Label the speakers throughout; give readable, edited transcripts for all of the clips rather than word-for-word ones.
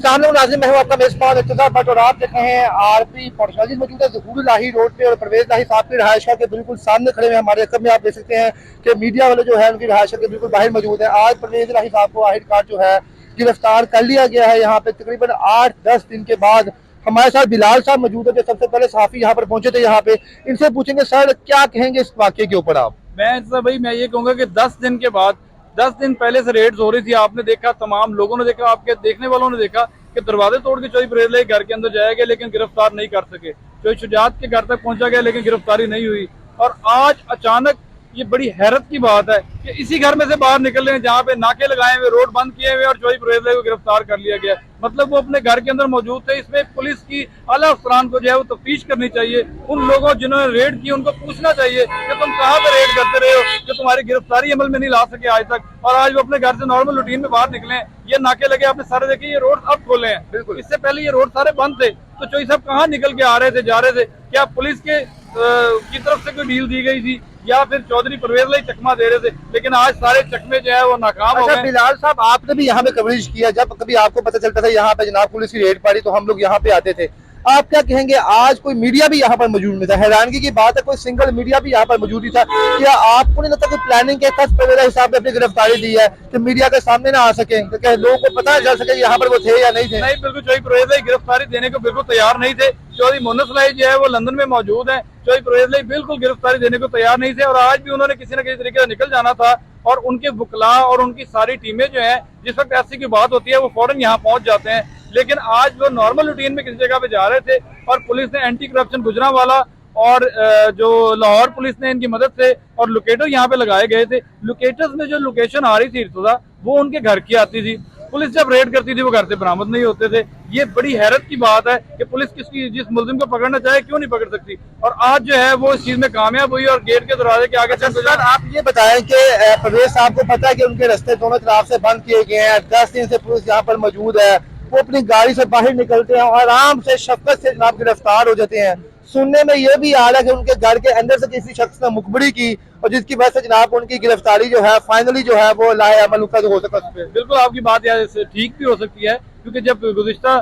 Speaker 1: नाज़रीन, मैं हूं आपका मेज़बान इत्तेज़ार भट्ट और आप देख रहे हैं आरपी पॉडकास्ट मौजूद है ज़हूर लाही रोड पे और परवेज़ लाही साहब की रिहायशगाह के बिल्कुल सामने खड़े हुए हैं। हमारे सब में आप देख सकते हैं कि मीडिया वाले जो है उनकी रिहायशगाह के बिल्कुल बाहर मौजूद है। आज परवेज़ लाही साहब को आखिरकार जो है गिरफ्तार कर लिया गया है। यहाँ पे तकरीबन 8-10 दिन के बाद हमारे साथ बिलाल साहब मौजूद है जो सबसे पहले सहाफ़ी यहाँ पर पहुंचे थे। यहाँ पे इनसे पूछेंगे, सर क्या कहेंगे इस वाक़े के ऊपर आप?
Speaker 2: भाई मैं ये कहूंगा कि 10 दिन के बाद 10 दिन पहले से रेड्स हो रही थी। आपने देखा, तमाम लोगों ने देखा, आपके देखने वालों ने देखा कि दरवाजे तोड़ के चोई परेज घर के अंदर जाया गया, लेकिन गिरफ्तार नहीं कर सके। चोई शुजात के घर तक पहुंचा गया, लेकिन गिरफ्तारी नहीं हुई। और आज अचानक ये बड़ी हैरत की बात है कि इसी घर में से बाहर निकल रहे हैं जहाँ पे नाके लगाए हुए, रोड बंद किए हुए, और चोई परेज को गिरफ्तार कर लिया गया। मतलब वो अपने घर के अंदर मौजूद थे। इसमें पुलिस की आला अफसरान को जो है वो तफ्तीश करनी चाहिए। उन लोगों जिन्होंने रेड की उनको पूछना चाहिए कि तुम कहाँ पे रेड करते रहे हो कि तुम्हारी गिरफ्तारी अमल में नहीं ला सके आज तक, और आज वो अपने घर से नॉर्मल रूटीन में बाहर निकले। ये नाके लगे, आपने सारे देखे, ये रोड अब खोले हैं। बिल्कुल, इससे पहले ये रोड सारे बंद थे। तो चोई साहब कहाँ निकल के आ रहे थे, जा रहे थे? क्या पुलिस के की तरफ से कोई डील दी गई थी, या फिर चौधरी परवेज लाई चकमा दे रहे थे? लेकिन आज सारे चकमे जो है वो नाकाम हो गए।
Speaker 1: बिलाल साहब, आपने भी यहाँ पे कवरेज किया, जब कभी आपको पता चलता था यहाँ पे जनाब पुलिस की रेड पड़ी तो हम लोग यहाँ पे आते थे। आप क्या कहेंगे, आज कोई मीडिया भी यहाँ पर मौजूद नहीं था? हैरानगी की बात है, कोई सिंगल मीडिया भी यहाँ पर मौजूद नहीं था। क्या आपको नहीं लगता कोई प्लानिंग के तहत परवेज हिसाब ने अपनी गिरफ्तारी दी है कि मीडिया के सामने ना आ सके, तो लोगों को पता चल सके यहाँ पर वो थे या नहीं थे?
Speaker 2: नहीं, बिल्कुल चौधरी परवेज लाई गिरफ्तारी देने को बिल्कुल तैयार नहीं थे। चौधरी मोहम्मद सलाई जो है वो लंदन में मौजूद है। चौधरी परवेज लाई बिल्कुल गिरफ्तारी देने को तैयार नहीं थे, और आज भी उन्होंने किसी न किसी तरीके से निकल जाना था। और उनके वकला और उनकी सारी टीमें जो है, जिस वक्त ऐसी की बात होती है वो फौरन यहाँ पहुंच जाते हैं। लेकिन आज वो नॉर्मल रूटीन में किसी जगह पे जा रहे थे, और पुलिस ने एंटी करप्शन गुजरांवाला और जो लाहौर पुलिस ने इनकी मदद से, और लोकेटर यहाँ पे लगाए गए थे। लोकेटर्स में जो लोकेशन आ रही थी इर्तजा, वो उनके घर की आती थी। पुलिस जब रेड करती थी वो घर से बरामद नहीं होते थे। ये बड़ी हैरत की बात है कि पुलिस जिस मुल्जिम को पकड़ना चाहे क्यों नहीं पकड़ सकती, और आज जो है वो इस चीज में कामयाब हुई और गेट के दरवाजे के आगे।
Speaker 1: सर, आप ये बताएं कि परवेज साहब को पता है कि उनके रास्ते दोनों तरफ से बंद किए गए हैं, 10 दिन से पुलिस यहाँ पर मौजूद है, वो अपनी गाड़ी से बाहर निकलते हैं और आराम से शफकत से जनाब गिरफ्तार हो जाते हैं। सुनने में यह भी आ रहा है कि उनके घर के अंदर से किसी शख्स ने मुखबरी की, और जिसकी वजह से जनाब उनकी गिरफ्तारी जो है फाइनली जो है वो लाए अमल हो सकता है।
Speaker 2: बिल्कुल आपकी बात यार ठीक भी हो सकती है, क्योंकि जब गुज़िश्ता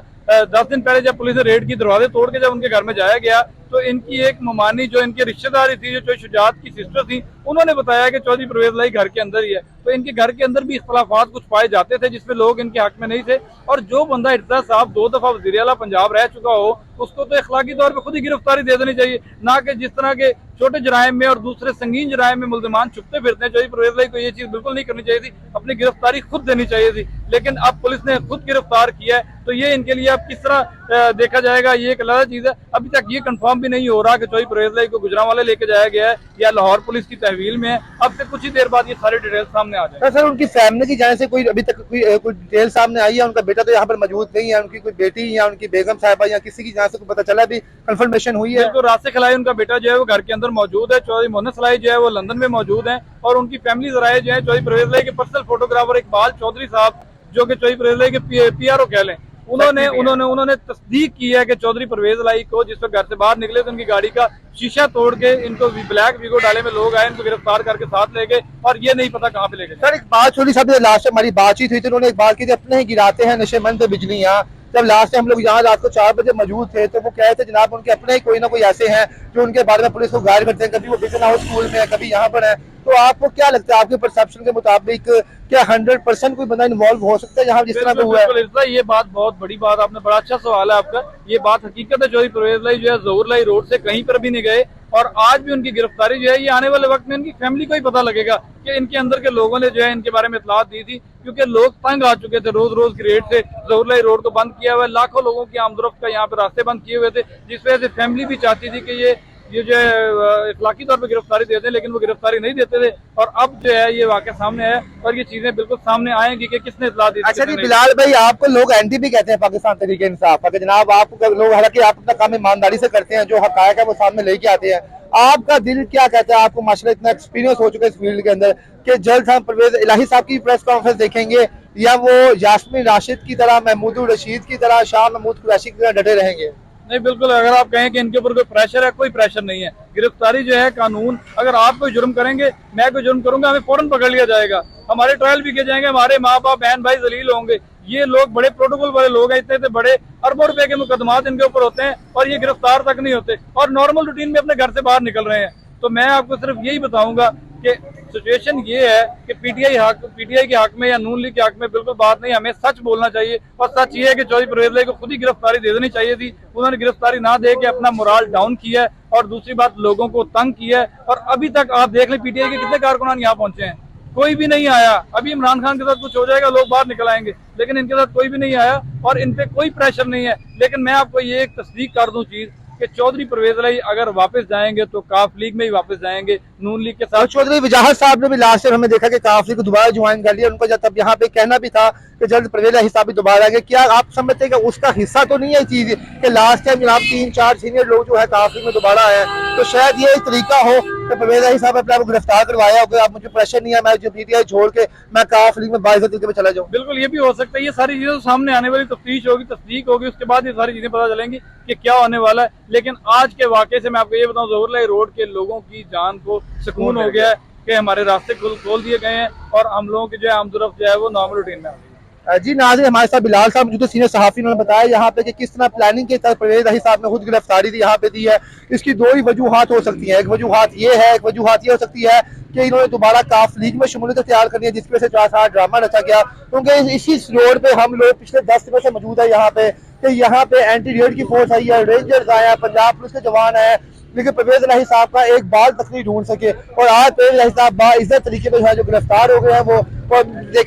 Speaker 2: 10 दिन पहले जब पुलिस ने रेड की, दरवाजे तोड़ के जब उनके घर में जाया गया, तो इनकी एक ममानी जो इनकी रिश्तेदारी थी, जो शुजात की सिस्टर थी, उन्होंने बताया कि चौधरी परवेज लाई घर के अंदर ही है। तो इनके घर के अंदर भी इख्तलाफात कुछ पाए जाते थे जिसमें लोग इनके हक में नहीं थे। और जो बंदा इर्तज़ा साहब 2 दफा वज़ीर आला पंजाब रह चुका हो, उसको तो अखलाकी तौर पर खुद ही गिरफ्तारी दे देनी चाहिए, ना कि जिस तरह के छोटे जराइम में और दूसरे संगीन जराइम में मुल्जिमान छुपते फिरते हैं। चौधरी परवेज लाई को ये चीज बिल्कुल नहीं करनी चाहिए थी, अपनी गिरफ्तारी खुद देनी चाहिए थी। लेकिन अब पुलिस ने खुद गिरफ्तार किया है, तो ये इनके लिए अब किस तरह देखा जाएगा, ये एक अलग चीज है। अभी तक ये कंफर्म भी नहीं हो रहा कि चौधरी परवेज लाई को गुजरांवाला लेके जाया गया है या लाहौर पुलिस की तहवील में है। अब से कुछ ही देर बाद ये सारे डिटेल सामने आ जाए।
Speaker 1: सर, उनकी फैमिली की जाने से कोई अभी तक कोई डिटेल सामने आई है? उनका बेटा तो यहाँ पर मौजूद नहीं है, उनकी कोई बेटी या उनकी बेगम साहिबा या किसी की जान से पता चला, अभी कंफर्मेशन हुई है?
Speaker 2: बिल्कुल, रास्ते खिलाई उनका बेटा जो है वो घर के अंदर मौजूद है। चौधरी मोहम्मद सलाई जो है वो लंदन में मौजूद है, और उनकी फैमिली जराए जो है चौधरी परवेज लाई के पर्सनल फोटोग्राफर इकबाल चौधरी साहब, जो कि चौधरी परवेज लाई के PRO कह लें, उन्होंने तस्दीक की है कि चौधरी परवेज लाई को जिस वक्त घर से बाहर निकले तो उनकी गाड़ी का शीशा तोड़ के इनको ब्लैक वीगो डाले में लोग आए, इनको गिरफ्तार करके साथ ले गए, और ये नहीं पता कहाँ पे ले गए।
Speaker 1: सर, एक बात चौधरी साहब से लास्ट हमारी बातचीत हुई थी, उन्होंने एक बात की थी, अपने ही गिराते हैं नशेमंद बिजलियाँ। जब लास्ट हम लोग यहाँ रात को 4 बजे मौजूद थे तो वो कह रहे थे जनाब उनके अपने ही कोई ना कोई ऐसे हैं जो उनके बारे में पुलिस को गायर करते हैं, कभी वो बिजन हाउस स्कूल में है, कभी यहाँ पर है। तो आपको क्या लगता है, आपके परसेप्शन के मुताबिक क्या 100% कोई बंदा इन्वॉल्व हो सकता है यहाँ जिस तरह हुआ है?
Speaker 2: ये बात बहुत बड़ी बात, आपने बड़ा अच्छा सवाल है आपका। ये बात हकीकत है, चौधरी परवेज लाई जो है ज़हूर लाई रोड से कहीं पर भी नहीं गए, और आज भी उनकी गिरफ्तारी जो है ये आने वाले वक्त में इनकी फैमिली को ही पता लगेगा कि इनके अंदर के लोगों ने जो है इनके बारे में इतलात दी थी। क्योंकि लोग तंग आ चुके थे रोज रोज की रेड से। ज़हूर लाई रोड को बंद किया हुआ है, लाखों लोगों की आमदरफ्त का यहाँ पे रास्ते बंद किए हुए थे, जिस वजह से फैमिली भी चाहती थी कि ये जो है इखलाकी तौर पर गिरफ्तारी देते हैं, लेकिन वो गिरफ्तारी नहीं देते थे। और अब जो है ये वाकया सामने है, और ये चीजें बिल्कुल सामने आएंगी कि किसने इतला दी।
Speaker 1: अच्छा जी बिलाल भाई, आपको लोग एंटी भी कहते हैं पाकिस्तान तहरीक इंसाफ, अगर जनाब आपको लोग, हालांकि आप अपना काम ईमानदारी से करते हैं, जो हकायक है वो सामने लेके आते हैं, आपका दिल क्या कहता है? आपको माशाल्लाह इतना एक्सपीरियंस हो चुका है इस फील्ड के अंदर कि जल्द हम परवेज इलाही साहब की प्रेस कॉन्फ्रेंस देखेंगे, या वो यास्मीन राशिद की तरह, महमूद रशीद की तरह, शाह महमूद कुरैशी की तरह डटे रहेंगे?
Speaker 2: नहीं, बिल्कुल। अगर आप कहें कि इनके ऊपर कोई प्रेशर है, कोई प्रेशर नहीं है। गिरफ्तारी जो है कानून, अगर आप कोई जुर्म करेंगे, मैं कोई जुर्म करूंगा, हमें फौरन पकड़ लिया जाएगा, हमारे ट्रायल भी किए जाएंगे, हमारे माँ बाप बहन भाई जलील होंगे। ये लोग बड़े प्रोटोकॉल वाले लोग हैं, इतने बड़े अरबों रुपए के मुकदमात इनके ऊपर होते हैं और ये गिरफ्तार तक नहीं होते और नॉर्मल रूटीन में अपने घर से बाहर निकल रहे हैं। तो मैं आपको सिर्फ यही बताऊंगा कि सिचुएशन ये है कि पीटीआई के हक में या नून लीग के हक में बिल्कुल बात नहीं, हमें सच बोलना चाहिए। और सच ये है कि चौधरी परवेज इलाही को खुद ही गिरफ्तारी दे देनी चाहिए थी। उन्होंने गिरफ्तारी ना दे के अपना मोराल डाउन किया है और दूसरी बात लोगों को तंग किया है। और अभी तक आप देख लें पीटीआई के कितने कारकुनान यहाँ पहुंचे हैं, कोई भी नहीं आया। अभी इमरान खान के साथ कुछ हो जाएगा, लोग बाहर निकल आएंगे, लेकिन इनके साथ कोई भी नहीं आया और इन पे कोई प्रेशर नहीं है। लेकिन मैं आपको ये एक तस्दीक कर दूं चीज कि चौधरी परवेज इलाही अगर वापस जाएंगे तो काफ लीग में ही वापस जाएंगे, नून लीग के
Speaker 1: और
Speaker 2: साथ।
Speaker 1: चौधरी वजाहत साहब ने भी लास्ट टाइम हमें देखा कि काफी को दोबारा ज्वाइन कर लिया, उनको जब तब यहाँ पे कहना भी था कि जल्द परवेज इलाही साहब भी दोबारा आएंगे। क्या आप समझते हैं कि उसका हिस्सा तो नहीं है चीज कि लास्ट टाइम जनाब 3-4 सीनियर लोग जो है काफी में दोबारा आए, तो शायद ये एक तरीका हो कि परवेज इलाही साहब अपने आप को गिरफ्तार करवाया हो कि आप मुझे प्रेशर नहीं है, मैं जो पीटीआई छोड़ के मैं काफ लीग में बाइज्जत तरीके में चला जाऊँ।
Speaker 2: बिल्कुल, ये भी हो सकता है। ये सारी चीजें तो सामने आने वाली तफ्तीश होगी, तस्दीक होगी, उसके बाद ये सारी चीजें पता चलेंगी कि क्या होने वाला है। लेकिन आज के वाकये से मैं आपको ये बताऊं, ज़ोहर इलाही रोड के लोगों की जान को सुकून हो गया है कि हमारे रास्ते खोल दिए गए हैं और हम लोगों की जो है आमदोरफ्त जो है वो नॉर्मल रूटीन में आ गई है।
Speaker 1: जी नाज़रीन, हमारे साथ बिलाल साहब मौजूद सीनियर सहाफ़ी, उन्होंने बताया यहाँ पे कि किस तरह प्लानिंग के तहत परवेज इलाही साहब ने खुद गिरफ्तारी दी यहाँ पे दी है। इसकी दो ही वजूहात हो सकती हैं, एक वजूहात ये है, एक वजूहात ये हो सकती है कि इन्होंने दोबारा काफ लीग में शमूलियत तैयार करनी है, जिसकी वजह से सारा ड्रामा रचा गया। क्योंकि इसी रोड पे हम लोग पिछले 10 दिनों से मौजूद है यहाँ पे कि यहाँ पे एंटी रेड की फोर्स आई है, रेंजर्स आए हैं, पंजाब पुलिस के जवान है, लेकिन परवेज इलाही साहब का एक बाल तक नहीं ढूंढ सके। और आज परवेज इलाही साहब बाइज्जत तरीके से जो गिरफ्तार हो गए हैं वो, और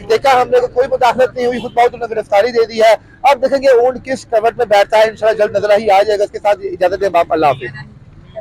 Speaker 1: देखा हमने कोई मुदाखलत नहीं हुई, खुद बहुत उन्होंने गिरफ्तारी दे दी है। अब देखेंगे ऊंट किस कवट में बैठता है, इंशाल्लाह जल्द नजर ही आ जाएगा। इसके साथ इजाजत दें, बाप, अल्लाह हाफिज।